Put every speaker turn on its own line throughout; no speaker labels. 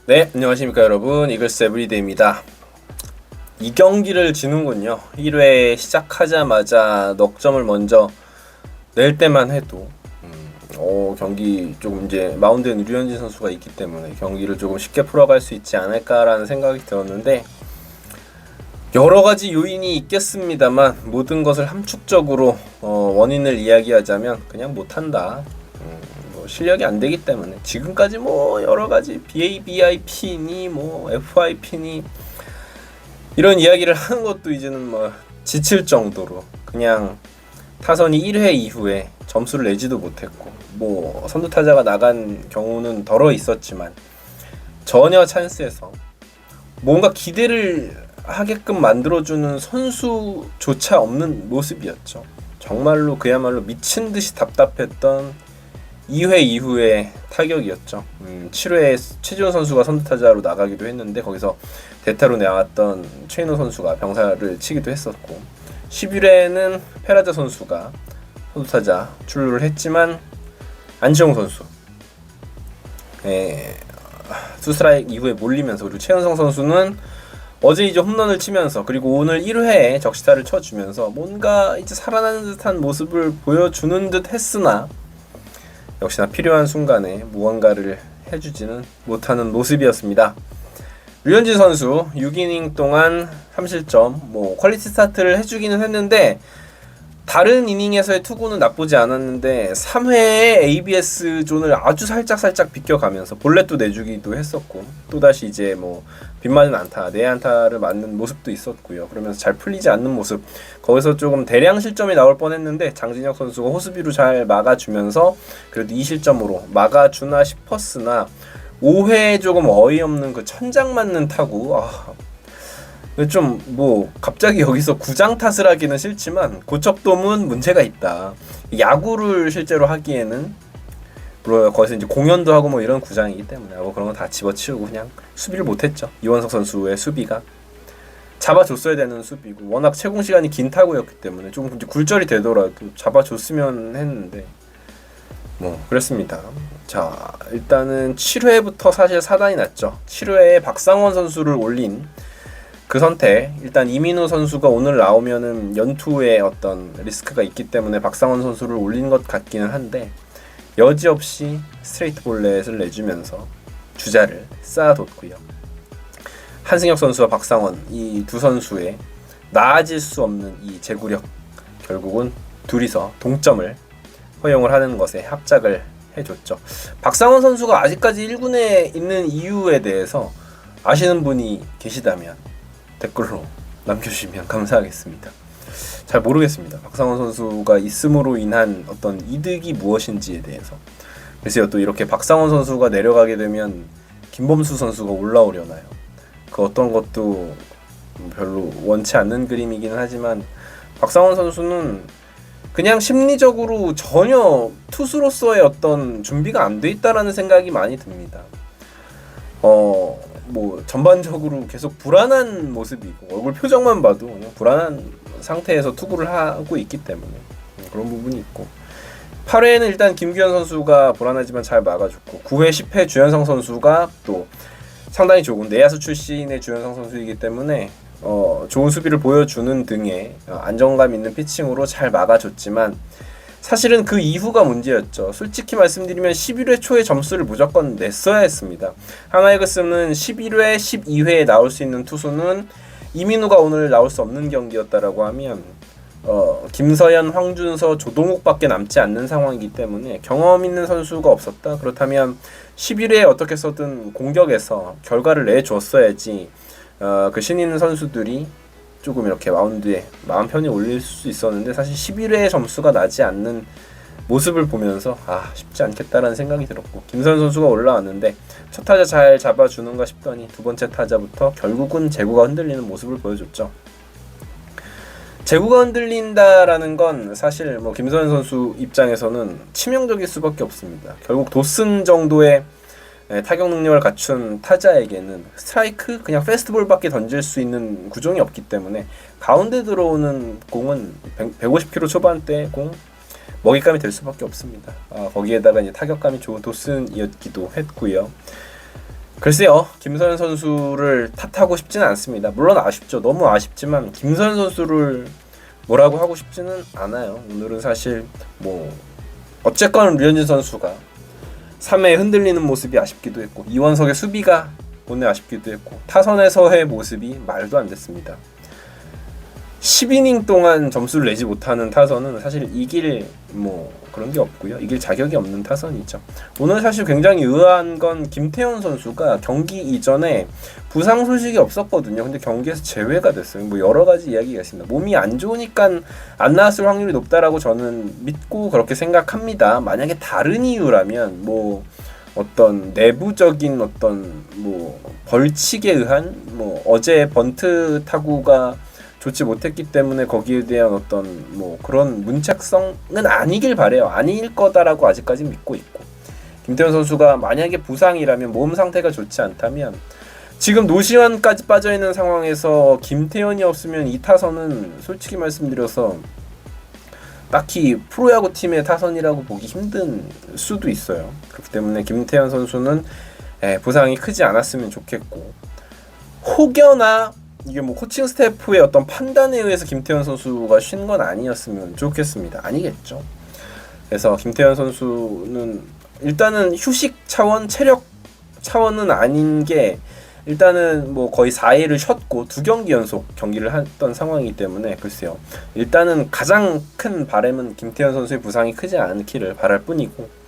네, 안녕하십니까 여러분. 이글스 에브리데이입니다. 이 경기를 지는군요. 1회 시작하자마자 넉 점을 먼저 낼 때만 해도 경기 조금 이제 마운드엔 류현진 선수가 있기 때문에 경기를 조금 쉽게 풀어갈 수 있지 않을까라는 생각이 들었는데, 여러 가지 요인이 있겠습니다만 모든 것을 함축적으로 원인을 이야기하자면 그냥 못한다. 실력이 안 되기 때문에 지금까지 뭐 여러 가지 BABIP니 뭐 FIP니 이런 이야기를 하는 것도 이제는 뭐 지칠 정도로 그냥 타선이 1회 이후에 점수를 내지도 못했고, 뭐 선두 타자가 나간 경우는 덜어 있었지만 전혀 찬스에서 뭔가 기대를 하게끔 만들어주는 선수조차 없는 모습이었죠. 정말로 그야말로 미친 듯이 답답했던 2회 이후의 타격이었죠. 7회에 최지훈 선수가 선두타자로 나가기도 했는데 거기서 대타로 나왔던 최인호 선수가 병사를 치기도 했었고, 11회에는 페라자 선수가 선두타자 출루를 했지만 안치홍 선수 투스트라이크 이후에 몰리면서, 그리고 최은성 선수는 어제 이제 홈런을 치면서 그리고 오늘 1회에 적시타를 쳐주면서 뭔가 이제 살아나는 듯한 모습을 보여주는 듯 했으나 역시나 필요한 순간에 무언가를 해주지는 못하는 모습이었습니다. 류현진 선수 6이닝 동안 3실점, 뭐 퀄리티 스타트를 해주기는 했는데 다른 이닝에서의 투구는 나쁘지 않았는데 3회에 ABS 존을 아주 살짝 비껴가면서 볼넷도 내주기도 했었고, 또다시 이제 뭐 빗맞은 안타, 내 안타를 맞는 모습도 있었고요. 그러면서 잘 풀리지 않는 모습, 거기서 조금 대량 실점이 나올 뻔했는데 장진혁 선수가 호수비로 잘 막아주면서 그래도 2실점으로 막아주나 싶었으나 5회에 조금 어이없는 그 천장 맞는 타구, 좀 뭐 갑자기 여기서 구장 탓을 하기는 싫지만 고척돔은 문제가 있다. 야구를 실제로 하기에는 물론 거기서 이제 공연도 하고 뭐 이런 구장이기 때문에 뭐 그런 거 다 집어치우고 그냥 수비를 못했죠. 이원석 선수의 수비가 잡아줬어야 되는 수비고, 워낙 채공 시간이 긴 타구였기 때문에 조금 이제 굴절이 되더라도 잡아줬으면 했는데 뭐 그랬습니다. 자, 일단은 7회부터 사실 사단이 났죠. 7회에 박상원 선수를 올린 그 선택, 일단 이민우 선수가 오늘 나오면은 연투의 어떤 리스크가 있기 때문에 박상원 선수를 올린 것 같기는 한데 여지없이 스트레이트 볼넷을 내주면서 주자를 쌓아뒀고요. 한승혁 선수와 박상원, 이 두 선수의 나아질 수 없는 이 제구력, 결국은 둘이서 동점을 허용을 하는 것에 합작을 해줬죠. 박상원 선수가 아직까지 1군에 있는 이유에 대해서 아시는 분이 계시다면 댓글로 남겨주시면 감사하겠습니다. 잘 모르겠습니다. 박상원 선수가 있음으로 인한 어떤 이득이 무엇인지에 대해서. 그래서 또 이렇게 박상원 선수가 내려가게 되면 김범수 선수가 올라오려나요? 그 어떤 것도 별로 원치 않는 그림이기는 하지만 박상원 선수는 그냥 심리적으로 전혀 투수로서의 어떤 준비가 안 돼 있다라는 생각이 많이 듭니다. 뭐 전반적으로 계속 불안한 모습이고 얼굴 표정만 봐도 그냥 불안한 상태에서 투구를 하고 있기 때문에 그런 부분이 있고, 8회에는 일단 김규현 선수가 불안하지만 잘 막아줬고, 9회 10회 주현성 선수가 또 상당히 좋은 내야수 출신의 주현성 선수이기 때문에 좋은 수비를 보여주는 등의 안정감 있는 피칭으로 잘 막아줬지만 사실은 그 이후가 문제였죠. 솔직히 말씀드리면 11회 초에 점수를 무조건 냈어야 했습니다. 하나이글스는 11회, 12회에 나올 수 있는 투수는 이민우가 오늘 나올 수 없는 경기였다라고 하면 김서현, 황준서, 조동욱밖에 남지 않는 상황이기 때문에 경험 있는 선수가 없었다. 그렇다면 11회에 어떻게 해서든 공격에서 결과를 내줬어야지 그 신인 선수들이 조금 이렇게 마운드에 마음 편히 올릴 수 있었는데, 사실 11회에 점수가 나지 않는 모습을 보면서 쉽지 않겠다라는 생각이 들었고, 김서현 선수가 올라왔는데 첫 타자 잘 잡아주는가 싶더니 두 번째 타자부터 결국은 제구가 흔들리는 모습을 보여줬죠. 제구가 흔들린다라는 건 사실 뭐 김서현 선수 입장에서는 치명적일 수밖에 없습니다. 결국 도슨 정도의 타격 능력을 갖춘 타자에게는 스트라이크, 그냥 패스트볼밖에 던질 수 있는 구종이 없기 때문에 가운데 들어오는 공은 150km 초반대 공 먹잇감이 될 수밖에 없습니다. 거기에다가 이제 타격감이 좋은 도슨이었기도 했고요. 글쎄요, 김서현 선수를 탓하고 싶지는 않습니다. 물론 아쉽죠. 너무 아쉽지만 김서현 선수를 뭐라고 하고 싶지는 않아요. 오늘은 사실 뭐 어쨌건 류현진 선수가 3회 흔들리는 모습이 아쉽기도 했고 이원석의 수비가 오늘 아쉽기도 했고 타선에서의 모습이 말도 안 됐습니다. 10이닝 동안 점수를 내지 못하는 타선은 사실 이길 뭐 그런 게 없고요. 이길 자격이 없는 타선이죠. 오늘 사실 굉장히 의아한 건 김태현 선수가 경기 이전에 부상 소식이 없었거든요. 근데 경기에서 제외가 됐어요. 뭐 여러 가지 이야기가 있습니다. 몸이 안 좋으니까 안 나왔을 확률이 높다라고 저는 믿고 그렇게 생각합니다. 만약에 다른 이유라면 뭐 어떤 내부적인 어떤 뭐 벌칙에 의한 뭐 어제 번트 타구가 좋지 못했기 때문에 거기에 대한 어떤 뭐 그런 문책성은 아니길 바래요. 아닐 거다라고 아직까지 믿고 있고 김태현 선수가 만약에 부상이라면 몸 상태가 좋지 않다면 지금 노시환까지 빠져있는 상황에서 김태현이 없으면 이 타선은 솔직히 말씀드려서 딱히 프로야구 팀의 타선이라고 보기 힘든 수도 있어요. 그렇기 때문에 김태현 선수는 부상이 크지 않았으면 좋겠고 혹여나 이게 뭐 코칭 스태프의 어떤 판단에 의해서 김태현 선수가 쉰 건 아니었으면 좋겠습니다. 아니겠죠. 그래서 김태현 선수는 일단은 휴식 차원, 체력 차원은 아닌 게 일단은 뭐 거의 4일을 쉬었고 2경기 연속 경기를 했던 상황이기 때문에 글쎄요. 일단은 가장 큰 바람은 김태현 선수의 부상이 크지 않기를 바랄 뿐이고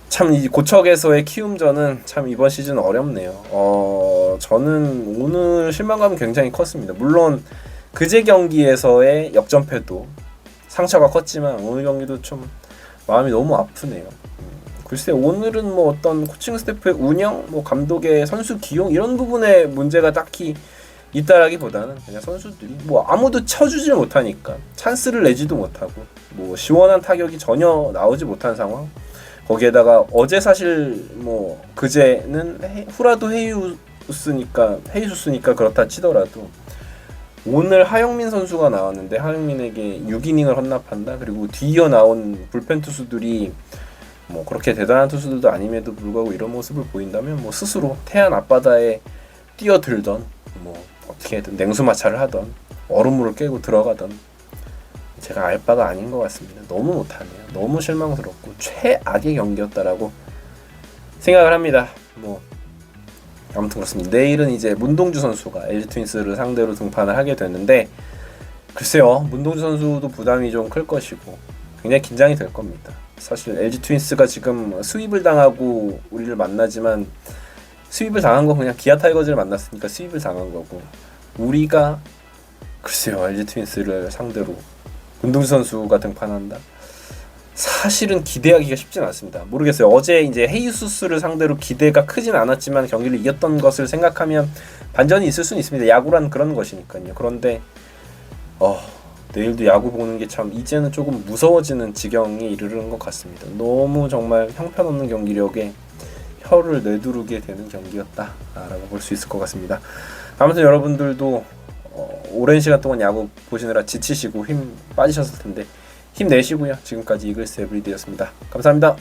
참 이 고척에서의 키움전은 참 이번 시즌 어렵네요. 저는 오늘 실망감은 굉장히 컸습니다. 물론 그제 경기에서의 역전패도 상처가 컸지만 오늘 경기도 좀 마음이 너무 아프네요. 글쎄 오늘은 뭐 어떤 코칭 스태프의 운영, 뭐 감독의 선수 기용 이런 부분에 문제가 딱히 있다라기보다는 그냥 선수들이 뭐 아무도 쳐주질 못하니까 찬스를 내지도 못하고 뭐 시원한 타격이 전혀 나오지 못한 상황. 거기에다가 어제 사실 뭐 그제는 후라도 헤이수스니까 그렇다 치더라도 오늘 하영민 선수가 나왔는데 하영민에게 6이닝을 헌납한다. 그리고 뒤이어 나온 불펜 투수들이 뭐 그렇게 대단한 투수들도 아님에도 불구하고 이런 모습을 보인다면 뭐 스스로 태안 앞바다에 뛰어들던 뭐 어떻게든 냉수 마찰을 하던 얼음물을 깨고 들어가던 제가 알 바가 아닌 것 같습니다. 너무 못하네요. 너무 실망스럽고 최악의 경기였다라고 생각을 합니다. 뭐 아무튼 그렇습니다. 내일은 이제 문동주 선수가 LG 트윈스를 상대로 등판을 하게 되는데 글쎄요. 문동주 선수도 부담이 좀 클 것이고 굉장히 긴장이 될 겁니다. 사실 LG 트윈스가 지금 스윕을 당하고 우리를 만나지만 스윕을 당한 건 그냥 기아 타이거즈를 만났으니까 스윕을 당한 거고 우리가 글쎄요. LG 트윈스를 상대로 문동주 선수가 등판한다. 사실은 기대하기가 쉽진 않습니다. 모르겠어요. 어제 이제 헤이수스를 상대로 기대가 크진 않았지만 경기를 이겼던 것을 생각하면 반전이 있을 수는 있습니다. 야구란 그런 것이니까요. 그런데 내일도 야구 보는 게 참 이제는 조금 무서워지는 지경에 이르는 것 같습니다. 너무 정말 형편없는 경기력에 혀를 내두르게 되는 경기였다라고 볼 수 있을 것 같습니다. 아무튼 여러분들도 오랜 시간 동안 야구 보시느라 지치시고 힘 빠지셨을 텐데 힘내시고요. 지금까지 이글스 에브리데이였습니다. 감사합니다.